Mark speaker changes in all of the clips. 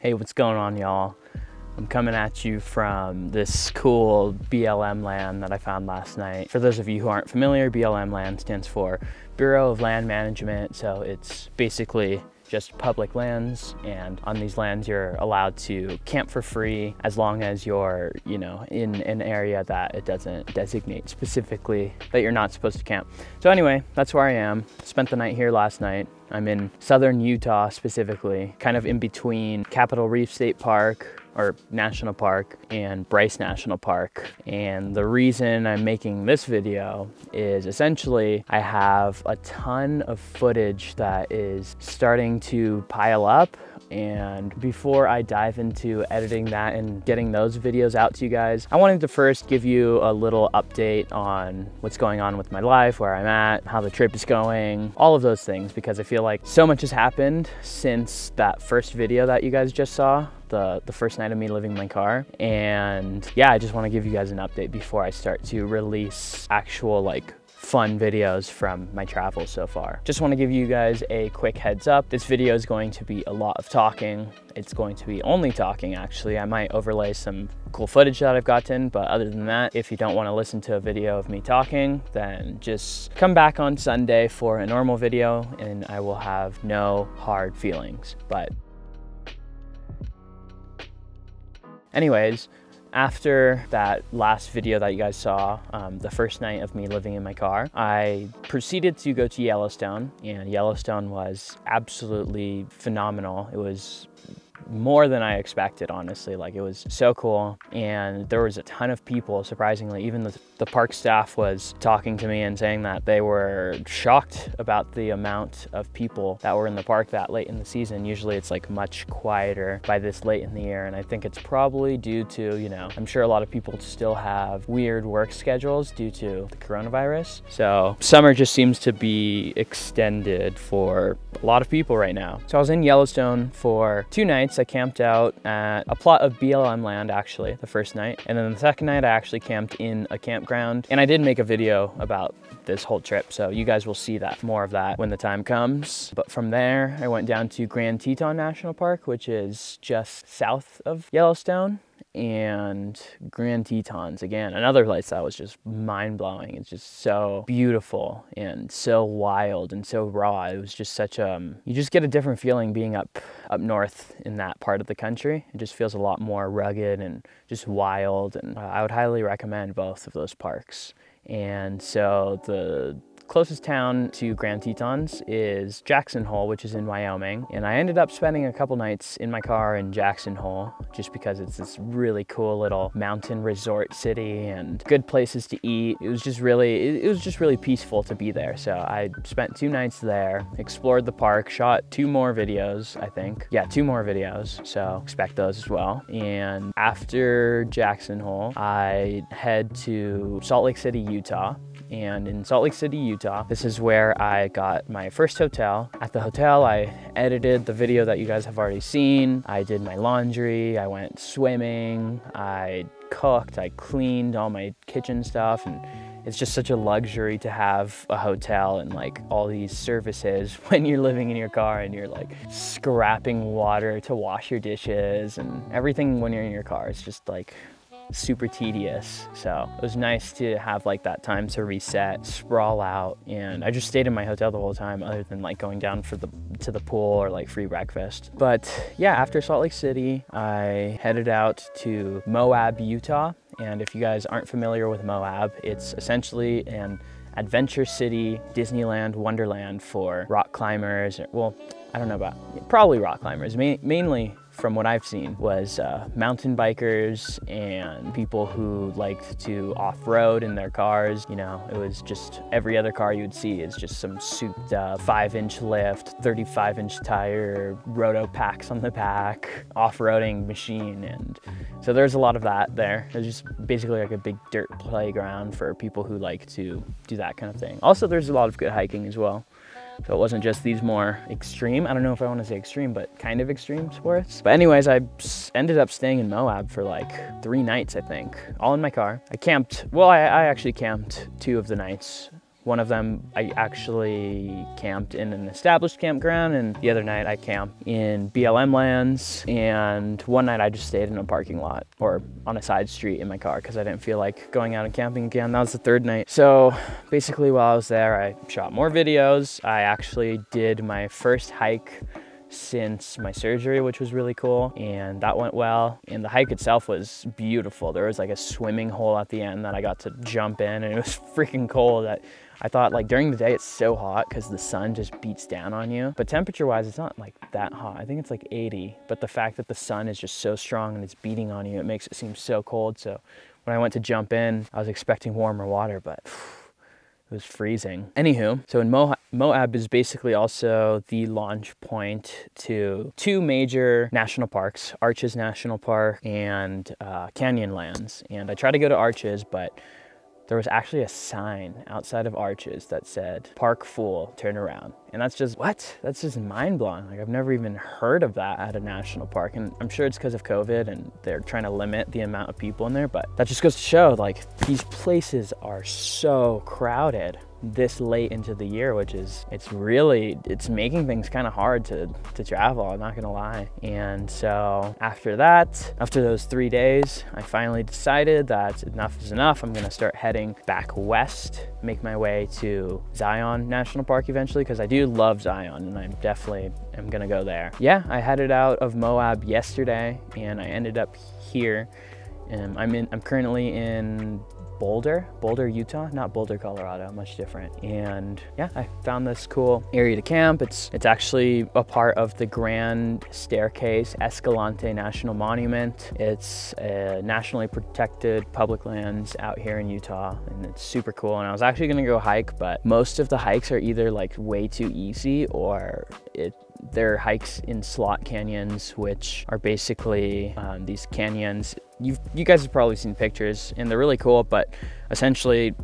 Speaker 1: Hey, what's going on, y'all? I'm coming at you from this cool BLM land that I found last night. For those of you who aren't familiar, BLM land stands for Bureau of Land Management. So it's basically just public lands, and on these lands you're allowed to camp for free as long as you're, in an area that it doesn't designate specifically that you're not supposed to camp. So anyway, that's where I am. Spent the night here last night. I'm in southern Utah specifically, kind of in between Capitol Reef State Park or National Park and Bryce National Park. And the reason I'm making this video is essentially I have a ton of footage that is starting to pile up. And before I dive into editing that and getting those videos out to you guys, I wanted to first give you a little update on what's going on with my life, where I'm at, how the trip is going, all of those things, because I feel like so much has happened since that first video that you guys just saw, the first night of me living in my car. And yeah, I just want to give you guys an update before I start to release actual fun videos from my travels so far. Just want to give you guys a quick heads up. This video is going to be a lot of talking. It's going to be only talking, actually. I might overlay some cool footage that I've gotten, but other than that, if you don't want to listen to a video of me talking, then just come back on Sunday for a normal video and I will have no hard feelings. But anyways, after that last video that you guys saw, the first night of me living in my car, I proceeded to go to Yellowstone, and Yellowstone was absolutely phenomenal. It was more than I expected, honestly. It was so cool, and there was a ton of people, surprisingly. Even the park staff was talking to me and saying that they were shocked about the amount of people that were in the park that late in the season. Usually it's much quieter by this late in the year, and I think it's probably due to, I'm sure a lot of people still have weird work schedules due to the coronavirus. So summer just seems to be extended for a lot of people right now. So I was in Yellowstone for 2 nights. I camped out at a plot of BLM land, actually, the first night. And then the second night, I actually camped in a campground. And I did make a video about this whole trip, so you guys will see more of that when the time comes. But from there, I went down to Grand Teton National Park, which is just south of Yellowstone. And Grand Tetons, again, another place that was just mind-blowing. It's just so beautiful and so wild and so raw. It was just such you just get a different feeling being up north in that part of the country. It just feels a lot more rugged and just wild, and I would highly recommend both of those parks. And so the closest town to Grand Tetons is Jackson Hole, which is in Wyoming. And I ended up spending a couple nights in my car in Jackson Hole just because it's this really cool little mountain resort city and good places to eat. It was just really peaceful to be there. So I spent 2 nights there, explored the park, shot 2 more videos, I think. Yeah, 2 more videos, so expect those as well. And after Jackson Hole, I head to Salt Lake City, Utah. And in Salt Lake City, Utah, this is where I got my first hotel. At the hotel, I edited the video that you guys have already seen. I did my laundry, I went swimming, I cooked, I cleaned all my kitchen stuff, and it's just such a luxury to have a hotel and all these services when you're living in your car and you're scrapping water to wash your dishes, and everything when you're in your car is just super tedious. So it was nice to have that time to reset, sprawl out, and I just stayed in my hotel the whole time, other than going down to the pool or free breakfast. But yeah, after Salt Lake City, I headed out to Moab, Utah. And if you guys aren't familiar with Moab, it's essentially an adventure city, Disneyland, Wonderland for rock climbers. Well, I don't know about, probably rock climbers, mainly from what I've seen was mountain bikers and people who liked to off-road in their cars. It was just every other car you would see is just some souped up 5-inch lift, 35-inch tire, roto packs on the back, off-roading machine. And so there's a lot of that there. It's just basically a big dirt playground for people who like to do that kind of thing. Also, there's a lot of good hiking as well. So it wasn't just these more extreme, I don't know if I want to say extreme, but kind of extreme sports. But anyways, I ended up staying in Moab for 3 nights, I think, all in my car. I camped, well, I actually camped 2 of the nights One of them, I actually camped in an established campground, and the other night I camped in BLM lands, and one night I just stayed in a parking lot or on a side street in my car because I didn't feel like going out and camping again. That was the third night. So basically while I was there, I shot more videos. I actually did my first hike since my surgery, which was really cool, and that went well. And the hike itself was beautiful. There was like a swimming hole at the end that I got to jump in, and it was freaking cold. I thought, like, during the day it's so hot because the sun just beats down on you, but temperature wise it's not like that hot. I think it's like 80, but the fact that the sun is just so strong and it's beating on you, it makes it seem so cold. So when I went to jump in, I was expecting warmer water, but it was freezing. Anywho, so in Moab is basically also the launch point to two major national parks, Arches National Park and Canyonlands. And I tried to go to Arches, but there was actually a sign outside of Arches that said, "Park full, turn around." And that's just, what? That's just mind blowing. Like, I've never even heard of that at a national park. And I'm sure it's because of COVID and they're trying to limit the amount of people in there, but that just goes to show, like, these places are so crowded this late into the year, which is, it's making things kind of hard to travel, I'm not gonna lie. And so after those 3 days, I finally decided that enough is enough. I'm gonna start heading back west, make my way to Zion National Park eventually, because I do love Zion and I definitely am gonna go there. Yeah, I headed out of Moab yesterday and I ended up here. I'm currently in Boulder, Utah, not Boulder, Colorado, much different. And yeah, I found this cool area to camp. It's actually a part of the Grand Staircase Escalante National Monument. It's a nationally protected public lands out here in Utah, and it's super cool. And I was actually gonna go hike, but most of the hikes are either like way too easy or they're hikes in slot canyons, which are basically these canyons. You guys have probably seen pictures and they're really cool, but essentially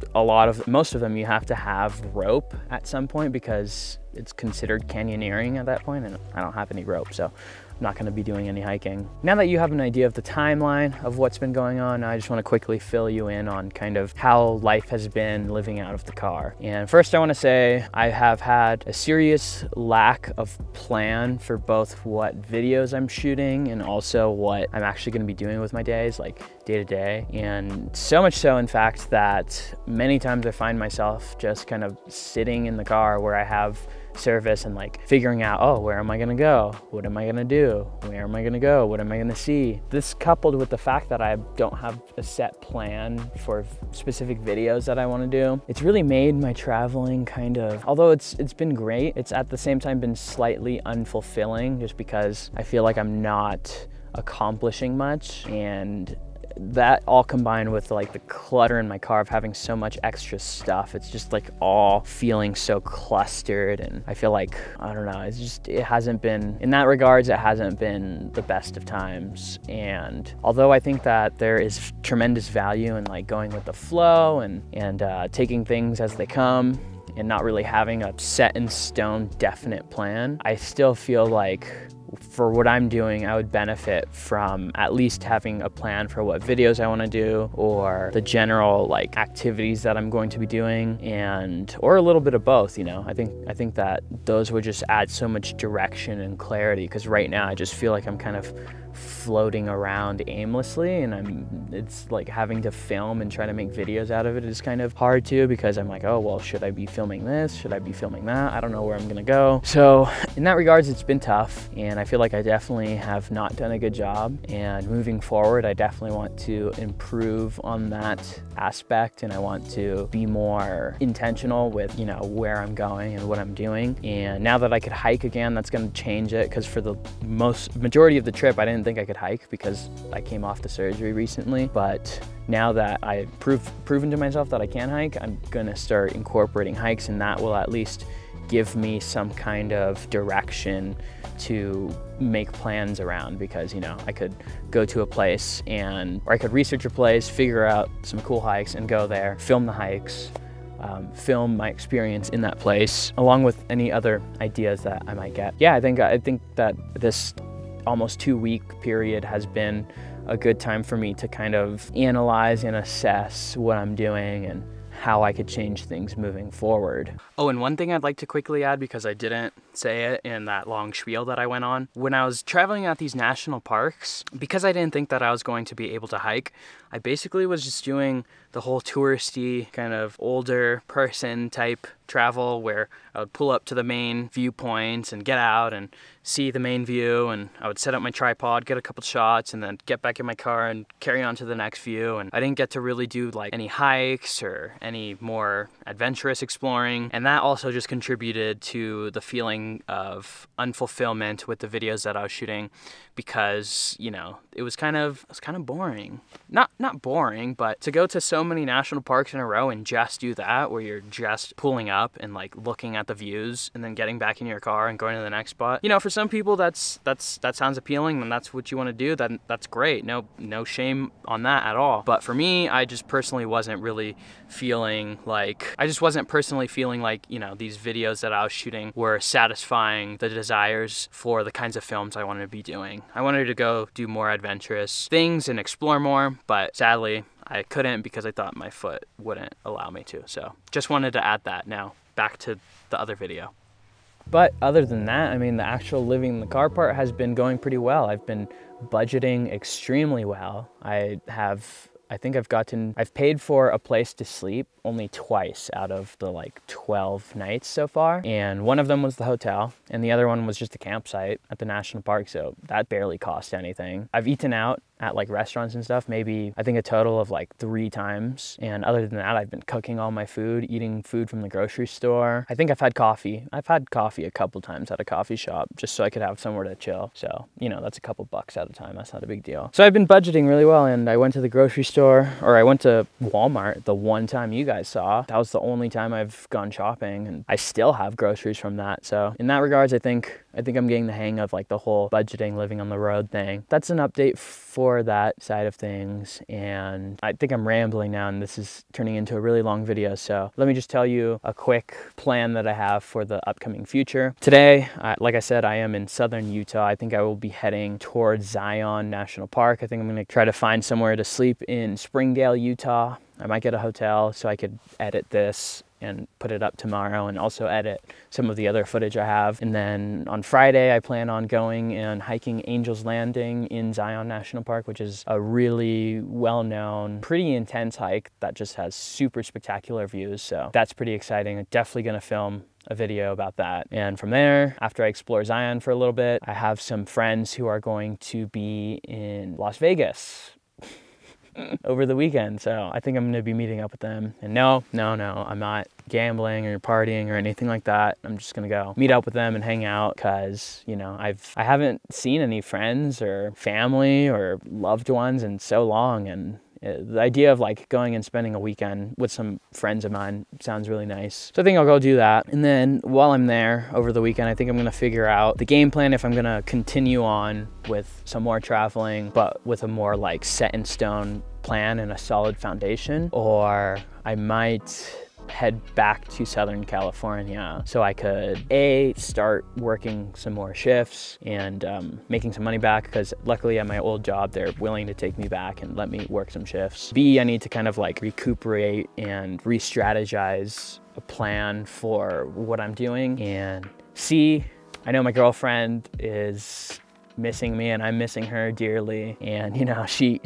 Speaker 1: most of them you have to have rope at some point because it's considered canyoneering at that point, and I don't have any rope, so I'm not gonna be doing any hiking. Now that you have an idea of the timeline of what's been going on, I just wanna quickly fill you in on kind of how life has been living out of the car. And first I wanna say I have had a serious lack of plan for both what videos I'm shooting and also what I'm actually gonna be doing with my days, like day to day. And so much so, in fact, that many times I find myself just kind of sitting in the car where I have service and like figuring out, oh, where am I gonna go? What am I gonna do? Where am I gonna go? What am I gonna see? This coupled with the fact that I don't have a set plan for specific videos that I wanna do, it's really made my traveling kind of, although it's been great, it's at the same time been slightly unfulfilling just because I feel like I'm not accomplishing much. And that all combined with like the clutter in my car of having so much extra stuff, it's just like all feeling so clustered, and I feel like, I don't know, it hasn't been, in that regards, it hasn't been the best of times. And although I think that there is tremendous value in like going with the flow and taking things as they come and not really having a set in stone definite plan, I still feel like for what I'm doing, I would benefit from at least having a plan for what videos I want to do, or the general like activities that I'm going to be doing, or a little bit of both, you know. I think that those would just add so much direction and clarity, because right now I just feel like I'm kind of floating around aimlessly, and it's like having to film and try to make videos out of it is kind of hard too, because I'm like, oh well, should I be filming this? Should I be filming that? I don't know where I'm gonna go. So in that regards, it's been tough, and I feel like I definitely have not done a good job. And moving forward, I definitely want to improve on that aspect, and I want to be more intentional with, you know, where I'm going and what I'm doing. And now that I could hike again, that's gonna change it, because for the majority of the trip, I didn't think I could hike because I came off the surgery recently. But now that I've proven to myself that I can hike, I'm gonna start incorporating hikes, and that will at least give me some kind of direction to make plans around, because, you know, I could go to a place or I could research a place, figure out some cool hikes and go there, film the hikes, film my experience in that place, along with any other ideas that I might get. Yeah, I think that this almost 2-week period has been a good time for me to kind of analyze and assess what I'm doing and how I could change things moving forward. Oh, and one thing I'd like to quickly add, because I didn't say it in that long spiel that I went on. When I was traveling at these national parks, because I didn't think that I was going to be able to hike, I basically was just doing the whole touristy kind of older person type travel where I would pull up to the main viewpoints and get out and see the main view, and I would set up my tripod, get a couple shots, and then get back in my car and carry on to the next view. And I didn't get to really do like any hikes or any more adventurous exploring, and that also just contributed to the feeling of unfulfillment with the videos that I was shooting, because, you know, it was kind of boring. Not boring, but to go to so many national parks in a row and just do that, where you're just pulling up and like looking at the views and then getting back in your car and going to the next spot. You know, for some people that sounds appealing and that's what you want to do, then that's great. No shame on that at all. But for me, I just personally wasn't really feeling like, you know, these videos that I was shooting were satisfying the desires for the kinds of films I wanted to be doing. I wanted to go do more adventurous things and explore more, but sadly I couldn't because I thought my foot wouldn't allow me to. So just wanted to add that. Now back to the other video. But other than that, I mean, the actual living in the car part has been going pretty well. I've been budgeting extremely well. I've paid for a place to sleep only twice out of the like 12 nights so far. And one of them was the hotel and the other one was just a campsite at the national park. So that barely cost anything. I've eaten out at like restaurants and stuff, maybe I think a total of like 3 times. And other than that, I've been cooking all my food, eating food from the grocery store. I think I've had coffee. I've had coffee a couple times at a coffee shop just so I could have somewhere to chill. So, you know, that's a couple bucks at a time. That's not a big deal. So I've been budgeting really well, and I went to the grocery store, or I went to Walmart the one time you guys saw. That was the only time I've gone shopping, and I still have groceries from that. So in that regards, I think I'm getting the hang of like the whole budgeting, living on the road thing. That's an update for that side of things. And I think I'm rambling now, and this is turning into a really long video. So let me just tell you a quick plan that I have for the upcoming future. Today, like I said, I am in southern Utah. I think I will be heading towards Zion National Park. I think I'm gonna try to find somewhere to sleep in Springdale, Utah. I might get a hotel so I could edit this and put it up tomorrow, and also edit some of the other footage I have. And then on Friday, I plan on going and hiking Angel's Landing in Zion National Park, which is a really well-known, pretty intense hike that just has super spectacular views. So that's pretty exciting. I'm definitely gonna film a video about that. And from there, after I explore Zion for a little bit, I have some friends who are going to be in Las Vegas over the weekend. So I think I'm gonna be meeting up with them. And no, I'm not gambling or partying or anything like that. I'm just gonna go meet up with them and hang out, because, you know, I haven't seen any friends or family or loved ones in so long, and the idea of like going and spending a weekend with some friends of mine sounds really nice. So I think I'll go do that. And then while I'm there over the weekend, I think I'm gonna figure out the game plan, if I'm gonna continue on with some more traveling, but with a more like set in stone plan and a solid foundation, or I might head back to Southern California so I could start working some more shifts and making some money back, because luckily at my old job they're willing to take me back and let me work some shifts. I need to kind of like recuperate and re-strategize a plan for what I'm doing. And I know my girlfriend is missing me and I'm missing her dearly, and you know, she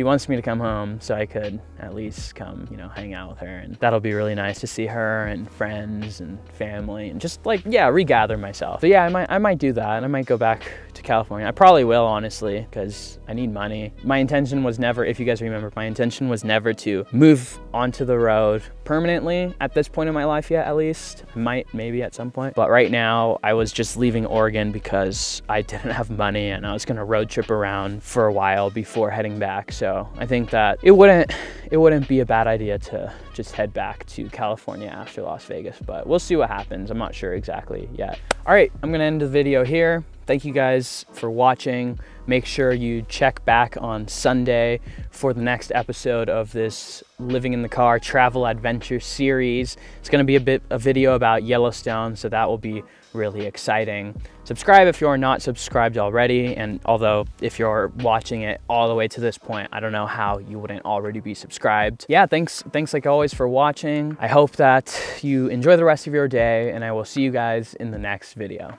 Speaker 1: wants me to come home so I could at least come, you know, hang out with her. And that'll be really nice to see her and friends and family and just like, yeah, regather myself. So yeah, I might do that. I might go back to California. I probably will, honestly, because I need money. My intention was never, if you guys remember, my intention was never to move onto the road permanently at this point in my life yet, at least. I might, maybe at some point. But right now, I was just leaving Oregon because I didn't have money and I was gonna road trip around for a while before heading back. So I think that it wouldn't be a bad idea to just head back to California after Las Vegas, but we'll see what happens. I'm not sure exactly yet. All right, I'm gonna end the video here. thank you guys for watching. Make sure you check back on Sunday for the next episode of this Living in the Car Travel Adventure series. It's gonna be a video about Yellowstone, so that will be really exciting. Subscribe if you're not subscribed already, and although if you're watching it all the way to this point, I don't know how you wouldn't already be subscribed. Yeah, thanks like always for watching. I hope that you enjoy the rest of your day, and I will see you guys in the next video.